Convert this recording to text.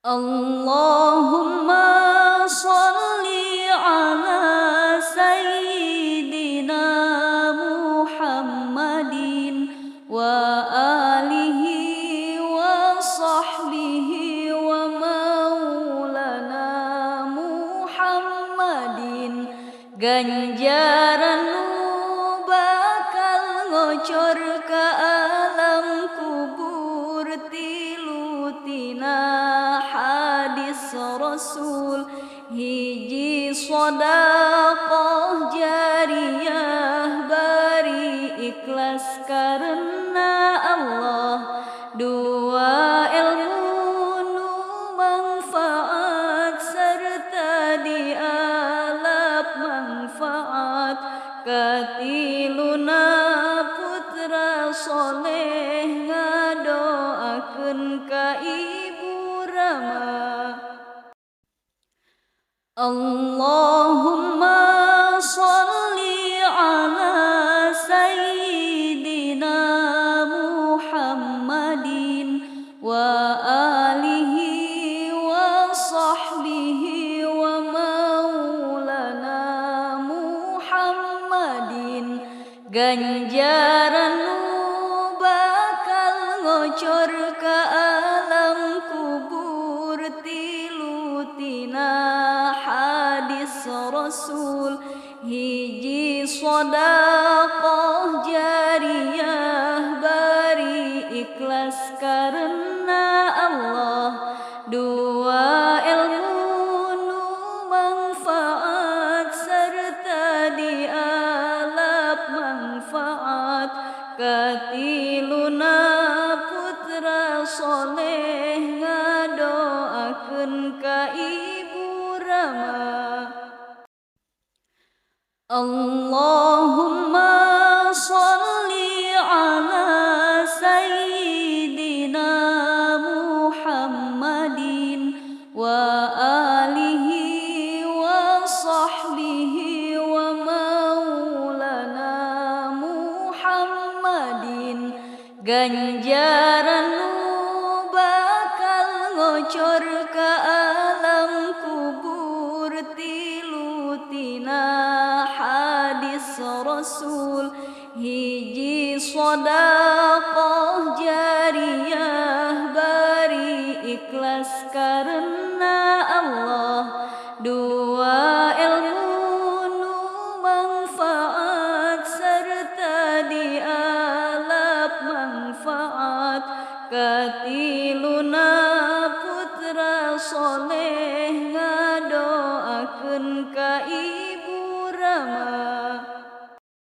Allahumma sholli ala sayyidina Muhammadin wa alihi wa sahbihi wa maulana Muhammadin. Ganjaran nu bakal ngocor ka alam kubur tilu tina hadis Rasul, hiji sodaqoh jariyah bari ikhlas karena Allah, dua ilmu nu manfaat serta dialap manfaat, katiluna putra soleh ngadoakeun ka ibu Rama. Allahumma sholli ala sayyidina Muhammadin wa alihi wa sahbihi wa maulana Muhammadin. Ganjaran nu bakal ngocor ka alam kubur tilu tina hadis Rasul, hiji sodaqoh jariyah bari ikhlas karena Allah, dua ilmu nu manfaat serta dialap manfaat, katiluna putra soleh ngadoakeun ka ibu Rama. Allahumma sholli ala sayyidina Muhammadin wa alihi wa sahbihi wa maulana Muhammadin. Ganjaran nu bakal ngocor ka alam kubur tilu tina hadis Rasul, hiji sodaqoh jariyah bari ikhlas karena